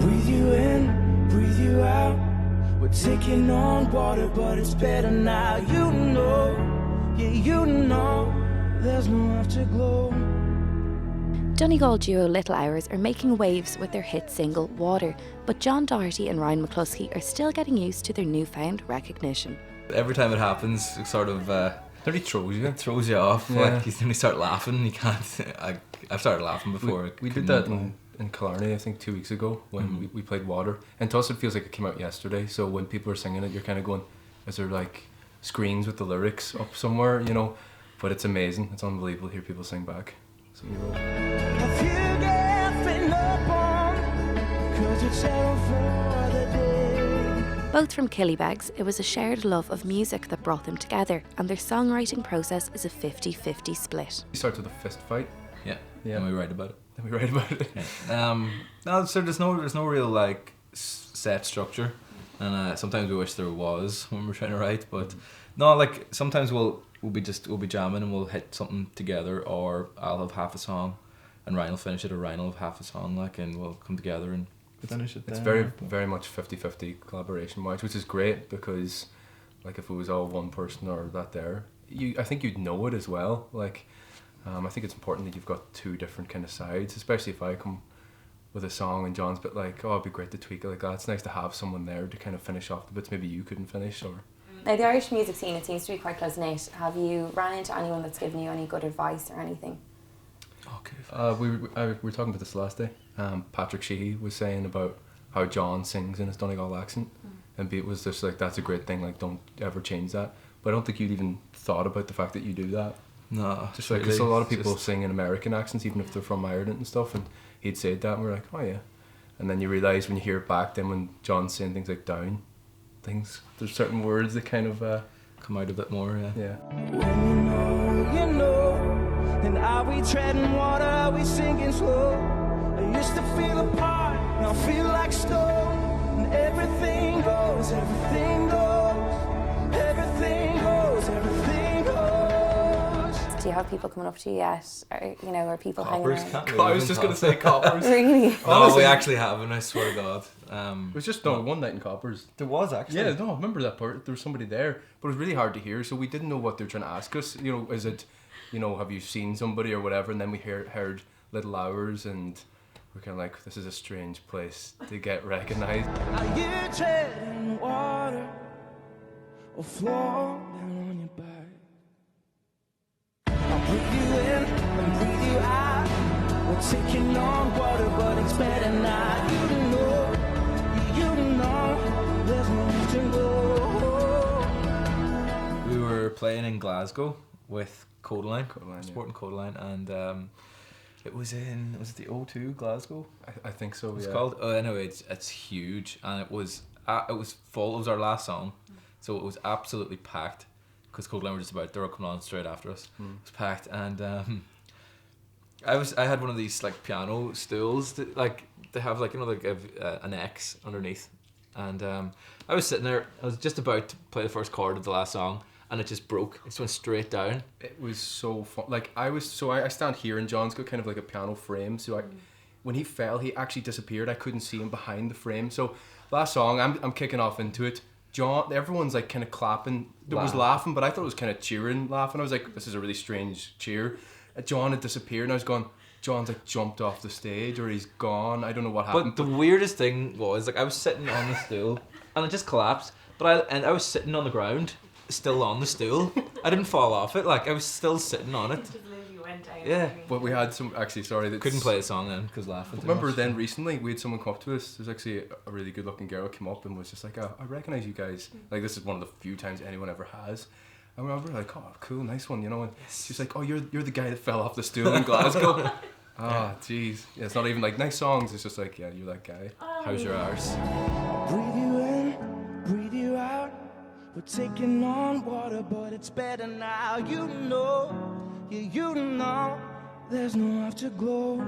breathe you in, breathe you out. We're taking on water, but it's better now. You know, yeah, you know, there's no afterglow. Donegal duo Little Hours are making waves with their hit single Water, but John Doherty and Ryan McCluskey are still getting used to their newfound recognition. Every time it happens, it sort of Nearly throws you. it throws you off. Yeah. Like you suddenly start laughing. You can't. I've started laughing before. We did that in Killarney, I think 2 weeks ago when we played Water. And to us it feels like it came out yesterday. So when people are singing it, you're kind of going, is there like screens with the lyrics up somewhere, you know? But it's amazing. It's unbelievable to hear people sing back. So you roll. Both from Killybegs, it was a shared love of music that brought them together, and their songwriting process is a 50-50 split. It starts with a fist fight. Yeah. Yeah. And we write about it. Then we write about it. Yeah. No, so there's no real like set structure, and sometimes we wish there was when we're trying to write, but no, like sometimes we'll be jamming and we'll hit something together, or I'll have half a song, and Ryan will finish it, or Ryan will have half a song, like, and we'll come together and finish it. It's very much 50-50 collaboration wise, which is great because like if it was all one person or that there, I think you'd know it as well. Like I think it's important that you've got two different kind of sides, especially if I come with a song and John's bit like, oh, it'd be great to tweak it like that. It's nice to have someone there to kind of finish off the bits maybe you couldn't finish. Or Now, the Irish music scene, it seems to be quite close-knit. Have you ran into anyone that's given you any good advice or anything? Okay. we were talking about this last day. Patrick Sheehy was saying about how John sings in his Donegal accent, and Beat was just like, that's a great thing, like don't ever change that. But I don't think you'd even thought about the fact that you do that. No, Just like, because a lot of people sing in American accents, even if they're from Ireland and stuff, and he'd said that, and we're like, oh yeah. And then you realise when you hear it back, then when John's saying things like down, there's certain words that kind of come out a bit more. Yeah. When you know, and are we treading water, are we sinking slow? I used to feel apart, now I feel like stone. And everything goes, everything goes, everything goes, everything goes. Do you have people coming up to you yet? Or, you know, are people hanging around? I was just going to say Coppers. Really? No, we actually haven't, I swear to God. it was just one night in Coppers. There was actually. Yeah, no, I remember that part. There was somebody there, but it was really hard to hear, so we didn't know what they were trying to ask us. You know, is it, you know, have you seen somebody or whatever? And then we heard Little Hours, and we're kind of like, this is a strange place to get recognised. Are you treading water or floor down on your back? I'll breathe you in and breathe you out. We're taking on water, but it's better now. You know, there's no to go. We were playing in Glasgow with Codaline, Sport yeah. and Codaline, and was it the O2 Glasgow? I think so. It's yeah. called. Anyway, it's huge, and it was full. It was our last song, so it was absolutely packed. Because Codaline were just about, they were coming on straight after us. It was packed, and I had one of these like piano stools that like they have like, you know, like an X underneath, and I was sitting there. I was just about to play the first chord of the last song, and it just broke. It just went straight down. It was so fun. Like I stand here, and John's got kind of like a piano frame. So when he fell, he actually disappeared. I couldn't see him behind the frame. So last song, I'm kicking off into it. John, everyone's like kind of clapping. There was laughing, but I thought it was kind of cheering, laughing. I was like, this is a really strange cheer. John had disappeared, and I was going, John's like jumped off the stage, or he's gone. I don't know what happened. But the weirdest thing was, like, I was sitting on the stool, and it just collapsed. But I was sitting on the ground, still on the stool. I didn't fall off it. Like, I was still sitting on it. Yeah. But we had some, actually, sorry. Couldn't play the song then, because laughing too Remember much. Then recently, we had someone come up to us. There's actually a really good looking girl came up and was just like, I recognise you guys. Like, this is one of the few times anyone ever has. And we were like, oh, cool, nice one, you know. And she's like, oh, you're the guy that fell off the stool in Glasgow. Jeez. Yeah, it's not even like nice songs. It's just like, yeah, you're that guy. How's your arse? Breathe you in, breathe you out. We're taking on water, but it's better now. You know, yeah, you know, there's no afterglow.